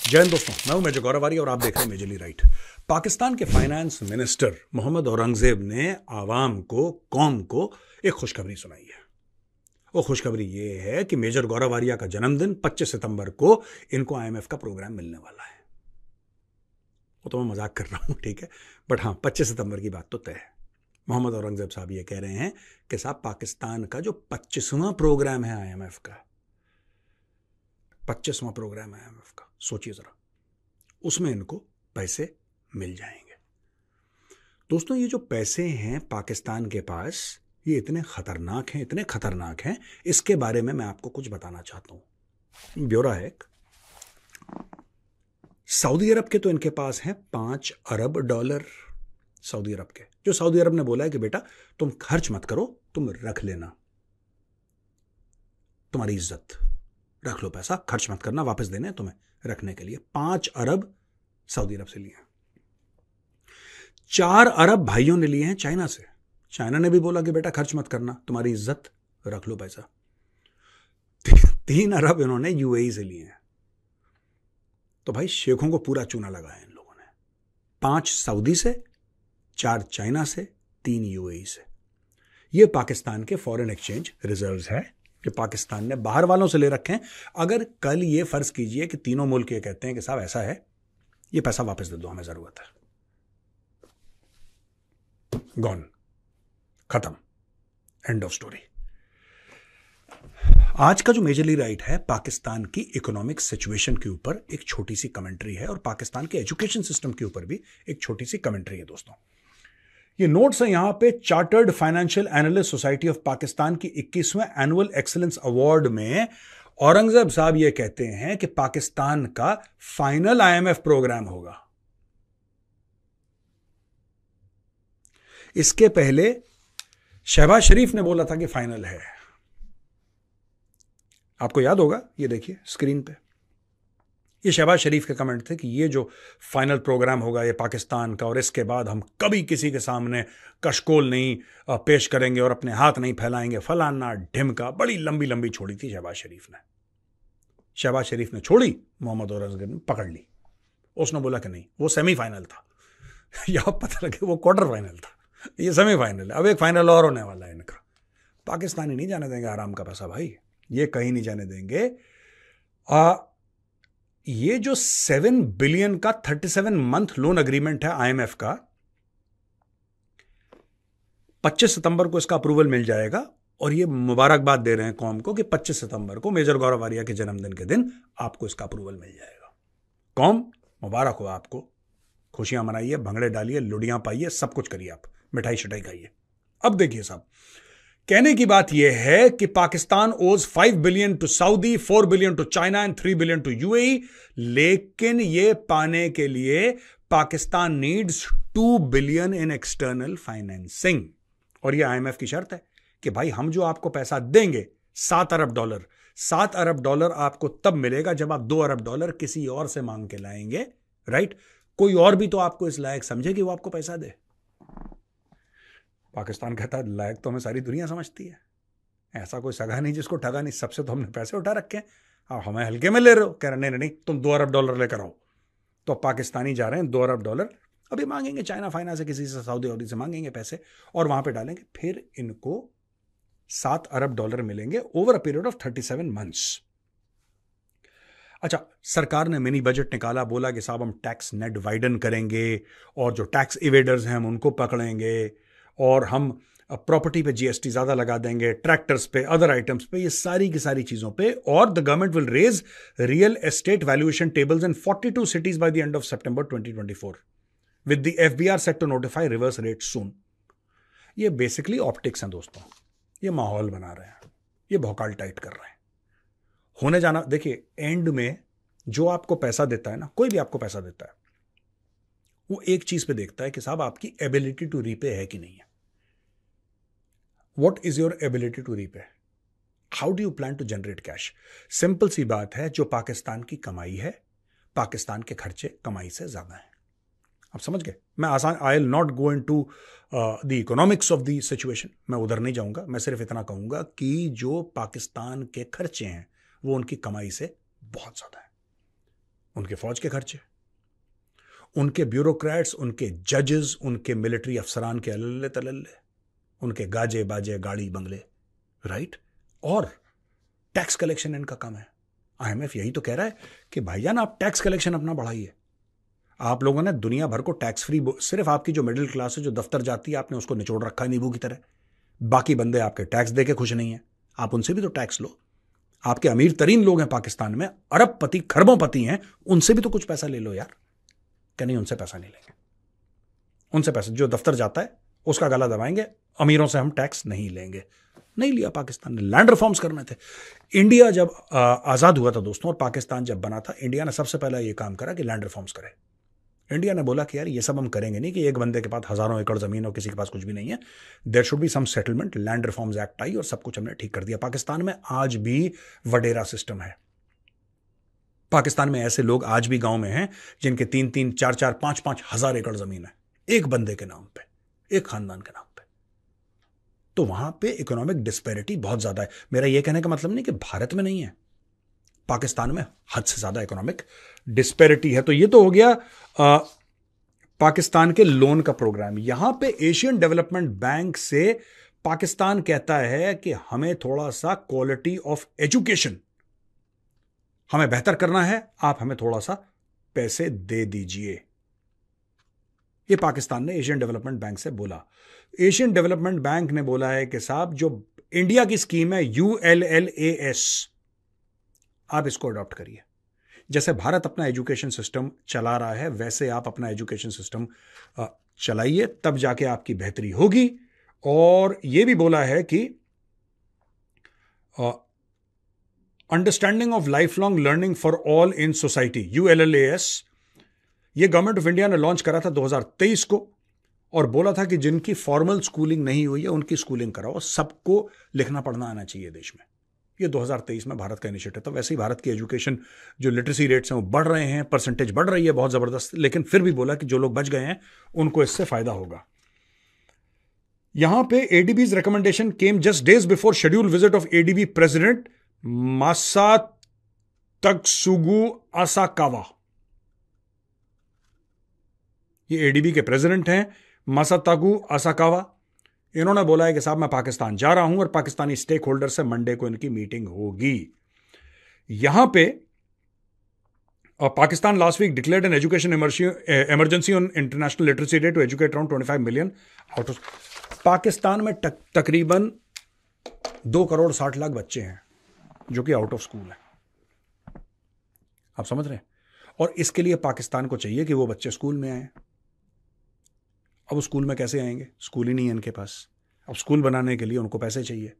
जय हिंद दोस्तों, मैं हूं मेजर गौरवारी और आप देख रहे हैं मेजरली राइट। पाकिस्तान के फाइनेंस मिनिस्टर मोहम्मद औरंगजेब ने आवाम को, कौम को एक खुशखबरी सुनाई है। वो खुशखबरी ये है कि मेजर गौरवारिया का जन्मदिन 25 सितंबर को इनको आईएमएफ का प्रोग्राम मिलने वाला है। वो तो मैं मजाक कर रहा हूं, ठीक है, बट हाँ 25 सितंबर की बात तो तय है। मोहम्मद औरंगजेब साहब ये कह रहे हैं कि साहब पाकिस्तान का जो 25वां प्रोग्राम है आईएमएफ का, 25वां प्रोग्राम है आईएमएफ का, सोचिए जरा, उसमें इनको पैसे मिल जाएंगे। दोस्तों, ये जो पैसे हैं पाकिस्तान के पास, ये इतने खतरनाक हैं, इसके बारे में मैं आपको कुछ बताना चाहता हूं। ब्यौरा है एक, सऊदी अरब के तो इनके पास हैं $5 अरब। सऊदी अरब के, जो सऊदी अरब ने बोला है कि बेटा तुम खर्च मत करो, तुम रख लेना, तुम्हारी इज्जत, रख लो पैसा, खर्च मत करना, वापस देने तुम्हें रखने के लिए। 5 अरब सऊदी अरब से लिए हैं। 4 अरब भाइयों ने लिए हैं चाइना से। चाइना ने भी बोला कि बेटा खर्च मत करना, तुम्हारी इज्जत, रख लो पैसा। 3 अरब इन्होंने यूएई से लिए हैं। तो भाई शेखों को पूरा चूना लगाया इन लोगों ने। 5 सऊदी से, 4 चाइना से, 3 यूएई से। ये पाकिस्तान के फॉरेन एक्सचेंज रिजर्व्स है कि पाकिस्तान ने बाहर वालों से ले रखे हैं। अगर कल ये फर्ज कीजिए कि तीनों मुल्क ये कहते हैं कि साहब ऐसा है, ये पैसा वापस दे दो, हमें जरूरत है, गॉन, खत्म, एंड ऑफ स्टोरी। आज का जो मेजरली राइट है, पाकिस्तान की इकोनॉमिक सिचुएशन के ऊपर एक छोटी सी कमेंट्री है और पाकिस्तान के एजुकेशन सिस्टम के ऊपर भी एक छोटी सी कमेंट्री है। दोस्तों, ये नोट्स है यहां पे। Chartered financial analyst society of Pakistan की 21वें एनुअल एक्सीलेंस अवार्ड में औरंगजेब साहब ये कहते हैं कि पाकिस्तान का फाइनल आईएमएफ प्रोग्राम होगा। इसके पहले शहबाज शरीफ ने बोला था कि फाइनल है। आपको याद होगा, ये देखिए स्क्रीन पे, ये शहबाज शरीफ के कमेंट थे कि ये जो फाइनल प्रोग्राम होगा ये पाकिस्तान का, और इसके बाद हम कभी किसी के सामने कशकोल नहीं पेश करेंगे और अपने हाथ नहीं फैलाएंगे, फलाना ढिमका। बड़ी लंबी लंबी छोड़ी थी शहबाज शरीफ ने। शहबाज शरीफ ने छोड़ी, मोहम्मद औरंगजेब ने पकड़ ली। उसने बोला कि नहीं, वो सेमीफाइनल था या पता लगे वो क्वार्टर फाइनल था, ये सेमीफाइनल है। अब एक फाइनल और होने वाला है इनका। पाकिस्तानी नहीं जाने देंगे आराम का पैसा भाई, ये कहीं नहीं जाने देंगे। ये जो 7 बिलियन का 37 मंथ लोन अग्रीमेंट है आईएमएफ का, 25 सितंबर को इसका अप्रूवल मिल जाएगा। और ये मुबारकबाद दे रहे हैं कौम को कि 25 सितंबर को मेजर गौरवारिया के जन्मदिन के दिन आपको इसका अप्रूवल मिल जाएगा। कौम, मुबारक हो आपको, खुशियां मनाइए, भंगड़े डालिए, लुड़ियां पाइए, सब कुछ करिए, आप मिठाई शिठाई खाइए। अब देखिए साहब, कहने की बात यह है कि Pakistan owes 5 billion to Saudi, 4 billion to China and 3 billion to UAE. लेकिन यह पाने के लिए Pakistan needs 2 billion in external financing. और यह आईएमएफ की शर्त है कि भाई हम जो आपको पैसा देंगे, $7 अरब, $7 अरब आपको तब मिलेगा जब आप $2 अरब किसी और से मांग के लाएंगे, राइट? कोई और भी तो आपको इस लायक समझे कि वो आपको पैसा दे। पाकिस्तान कहता है लायक तो हमें सारी दुनिया समझती है, ऐसा कोई सगा नहीं जिसको ठगा नहीं, सबसे तो हमने पैसे उठा रखे हैं, आप हमें हल्के में ले रहे हो। कह रहे नहीं, तुम $2 अरब लेकर आओ। तो पाकिस्तानी जा रहे हैं $2 अरब अभी मांगेंगे, चाइना फाइना से, किसी से, सऊदी अरब से मांगेंगे पैसे और वहां पे डालेंगे। फिर इनको $7 अरब मिलेंगे over a period of 37 months. अच्छा, सरकार ने मिनी बजट निकाला, बोला कि साहब हम टैक्स नेट वाइडन करेंगे और जो टैक्स इवेडर्स हैं हम उनको पकड़ेंगे और हम प्रॉपर्टी पे जीएसटी ज्यादा लगा देंगे, ट्रैक्टर्स पे, अदर आइटम्स पे, ये सारी की सारी चीजों पे। और the government will raise real estate valuation tables in 42 cities by the end of September 2024 with the FBR set to notify reverse rate soon. ये बेसिकली ऑप्टिक्स हैं दोस्तों, ये माहौल बना रहे हैं, ये भौकाल टाइट कर रहे हैं। होने जाना, देखिए एंड में जो आपको पैसा देता है ना, कोई भी आपको पैसा देता है, वो एक चीज पे देखता है कि साहब आपकी एबिलिटी टू रीपे है कि नहीं है। What is your ability to repay? How do you plan to generate cash? Simple सी बात है, जो पाकिस्तान की कमाई है, पाकिस्तान के खर्चे कमाई से ज्यादा हैं। आप समझ गए? मैं आसान, I will not go into the economics of the situation, मैं उधर नहीं जाऊंगा। मैं सिर्फ इतना कहूंगा कि जो पाकिस्तान के खर्चे हैं वो उनकी कमाई से बहुत ज्यादा है। उनके फौज के खर्चे, उनके ब्यूरोक्रेट्स, उनके जजेस, उनके मिलिट्री अफसरान के अल्ले तलल्ले, उनके गाजे बाजे गाड़ी बंगले, राइट। और टैक्स कलेक्शन इनका कम है। आईएमएफ यही तो कह रहा है कि भाईजान आप टैक्स कलेक्शन अपना बढ़ाइए। आप लोगों ने दुनिया भर को टैक्स फ्री, सिर्फ आपकी जो मिडिल क्लास है जो दफ्तर जाती है आपने उसको निचोड़ रखा है नींबू की तरह। बाकी बंदे आपके टैक्स देके खुश नहीं है, आप उनसे भी तो टैक्स लो। आपके अमीर तरीन लोग हैं पाकिस्तान में, अरबपति खरबोंपति हैं, उनसे भी तो कुछ पैसा ले लो यार। क्या नहीं, उनसे पैसा नहीं लेंगे, उनसे पैसा जो दफ्तर जाता है उसका गला दबाएंगे, अमीरों से हम टैक्स नहीं लेंगे। नहीं लिया पाकिस्तान ने, लैंड रिफॉर्म्स करने थे। इंडिया जब आजाद हुआ था दोस्तों और पाकिस्तान जब बना था, इंडिया ने सबसे पहले यह काम करा कि लैंड रिफॉर्म्स करे। इंडिया ने बोला कि यार ये सब हम करेंगे नहीं कि एक बंदे के पास हजारों एकड़ जमीन और किसी के पास कुछ भी नहीं है, there should be some settlement. Land reforms act आई और सब कुछ हमने ठीक कर दिया। पाकिस्तान में आज भी वडेरा सिस्टम है। पाकिस्तान में ऐसे लोग आज भी गांव में हैं जिनके 3-3, 4-4, 5-5 हजार एकड़ जमीन है, एक बंदे के नाम पे, एक खानदान के नाम पे। तो वहां पे इकोनॉमिक डिस्पैरिटी बहुत ज्यादा है। मेरा यह कहने का मतलब नहीं कि भारत में नहीं है, पाकिस्तान में हद से ज्यादा इकोनॉमिक डिस्पैरिटी है। तो ये तो हो गया पाकिस्तान के लोन का प्रोग्राम। यहां पे एशियन डेवलपमेंट बैंक से पाकिस्तान कहता है कि हमें थोड़ा सा क्वालिटी ऑफ एजुकेशन हमें बेहतर करना है, आप हमें थोड़ा सा पैसे दे दीजिए। ये पाकिस्तान ने एशियन डेवलपमेंट बैंक से बोला। एशियन डेवलपमेंट बैंक ने बोला है कि साहब जो इंडिया की स्कीम है ULLAS, आप इसको अडॉप्ट करिए। जैसे भारत अपना एजुकेशन सिस्टम चला रहा है वैसे आप अपना एजुकेशन सिस्टम चलाइए, तब जाके आपकी बेहतरी होगी। और यह भी बोला है कि understanding of life long learning for all in society, ULLAS, यह गवर्नमेंट ऑफ इंडिया ने लॉन्च करा था 2023 को और बोला था कि जिनकी फॉर्मल स्कूलिंग नहीं हुई है उनकी स्कूलिंग कराओ, सबको लिखना पढ़ना आना चाहिए देश में। ये 2023 में भारत का इनिशिएटिव था। वैसे ही भारत की एजुकेशन जो लिटरेसी रेट्स हैं वो बढ़ रहे हैं, परसेंटेज बढ़ रही है बहुत जबरदस्त, लेकिन फिर भी बोला कि जो लोग बच गए हैं उनको इससे फायदा होगा। यहां पे ADB's recommendation came just days before schedule visit of ADB president Masatsugu Asakawa. ये ADB के प्रेसिडेंट हैं मासात्सुगु असाकावा। इन्होंने बोला है कि साहब मैं पाकिस्तान जा रहा हूं और पाकिस्तानी स्टेक होल्डर से मंडे को इनकी मीटिंग होगी। यहां पे Pakistan last week declared an education emergency on international literacy day to educate around 25 million out of. Pakistan में तकरीबन 2,60,00,000 बच्चे हैं जो कि आउट ऑफ स्कूल है। आप समझ रहे हैं? और इसके लिए पाकिस्तान को चाहिए कि वो बच्चे स्कूल में आए। अब वो स्कूल में कैसे आएंगे? स्कूल ही नहीं है इनके पास। अब स्कूल बनाने के लिए उनको पैसे चाहिए।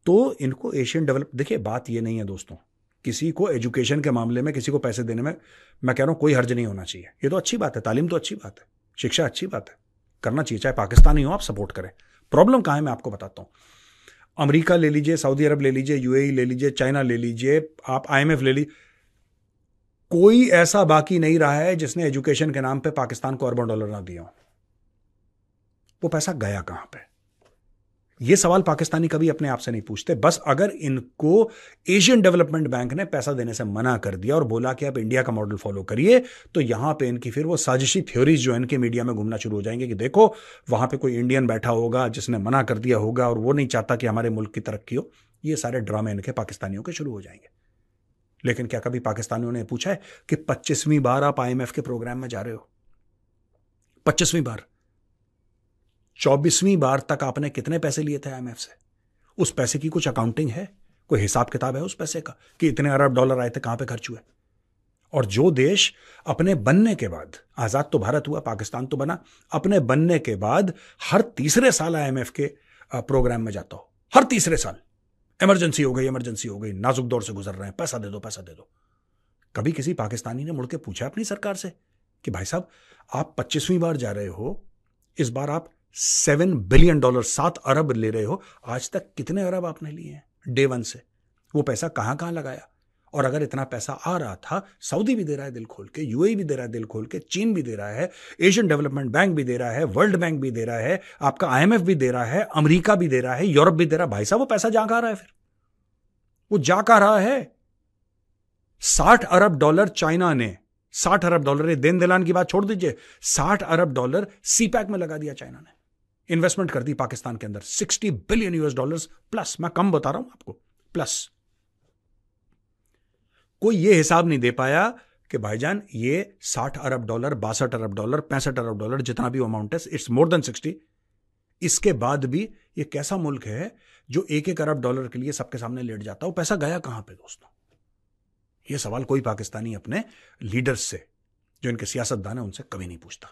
तो इनको एशियन डेवलप, देखिए बात ये नहीं है दोस्तों, किसी को एजुकेशन के मामले में किसी को पैसे देने में मैं कह रहा हूं कोई हर्ज नहीं होना चाहिए। ये तो अच्छी बात है, तालीम तो अच्छी बात है, शिक्षा अच्छी बात है, करना चाहिए, चाहे पाकिस्तानी हो आप सपोर्ट करें। प्रॉब्लम कहां है मैं आपको बताता हूं। अमेरिका ले लीजिए, सऊदी अरब ले लीजिए, UAE ले लीजिए, चाइना ले लीजिए, आप IMF ले लीजिए, कोई ऐसा बाकी नहीं रहा है जिसने एजुकेशन के नाम पे पाकिस्तान को अरबों डॉलर ना दिया हो। वो पैसा गया कहां पे? ये सवाल पाकिस्तानी कभी अपने आप से नहीं पूछते। बस अगर इनको एशियन डेवलपमेंट बैंक ने पैसा देने से मना कर दिया और बोला कि आप इंडिया का मॉडल फॉलो करिए, तो यहां पे इनकी फिर वो साजिशी थ्योरीज जो इनके मीडिया में घूमना शुरू हो जाएंगे कि देखो वहां पे कोई इंडियन बैठा होगा जिसने मना कर दिया होगा और वो नहीं चाहता कि हमारे मुल्क की तरक्की हो। ये सारे ड्रामे इनके पाकिस्तानियों के शुरू हो जाएंगे। लेकिन क्या कभी पाकिस्तानियों ने पूछा है कि 25वीं बार आप IMF के प्रोग्राम में जा रहे हो? 25वीं बार, 24वीं बार तक आपने कितने पैसे लिए थे IMF से? उस पैसे की कुछ अकाउंटिंग है, कोई हिसाब किताब है उस पैसे का कि इतने अरब डॉलर आए थे, कहां पे खर्च हुए? और जो देश अपने बनने के बाद, आजाद तो भारत हुआ, पाकिस्तान तो बना, अपने बनने के बाद हर तीसरे साल IMF के प्रोग्राम में जाता हो, हर तीसरे साल इमरजेंसी हो गई, इमरजेंसी हो गई, नाजुक दौर से गुजर रहे हैं, पैसा दे दो, पैसा दे दो। कभी किसी पाकिस्तानी ने मुड़ के पूछा अपनी सरकार से कि भाई साहब आप 25वीं बार जा रहे हो, इस बार आप $7 बिलियन, 7 अरब ले रहे हो, आज तक कितने अरब आपने लिए हैं डे वन से? वो पैसा कहां कहां लगाया? और अगर इतना पैसा आ रहा था, सऊदी भी दे रहा है दिल खोल के, UAE भी दे रहा है दिल खोल के, चीन भी दे रहा है, एशियन डेवलपमेंट बैंक भी दे रहा है, वर्ल्ड बैंक भी दे रहा है, आपका IMF भी दे रहा है, अमेरिका भी दे रहा है, यूरोप भी दे रहा है, भाई साहब वो पैसा जा कहां रहा है? फिर वो जा कहां रहा है? $60 अरब चाइना ने, $60 अरब, ये देन दिलान की बात छोड़ दीजिए, $60 अरब सीपैक में लगा दिया चाइना ने, इन्वेस्टमेंट कर दी पाकिस्तान के अंदर, $60 बिलियन प्लस। मैं कम बता रहा हूं आपको, प्लस। कोई ये हिसाब नहीं दे पाया कि भाईजान ये $60 अरब, $62 अरब, $65 अरब, जितना भी अमाउंट है, इट्स मोर देन 60। इसके बाद भी ये कैसा मुल्क है जो $1-1 अरब के लिए सबके सामने लेट जाता है? वो पैसा गया कहां पे दोस्तों? ये सवाल कोई पाकिस्तानी अपने लीडर्स से, जो इनके सियासतदान है, उनसे कभी नहीं पूछता।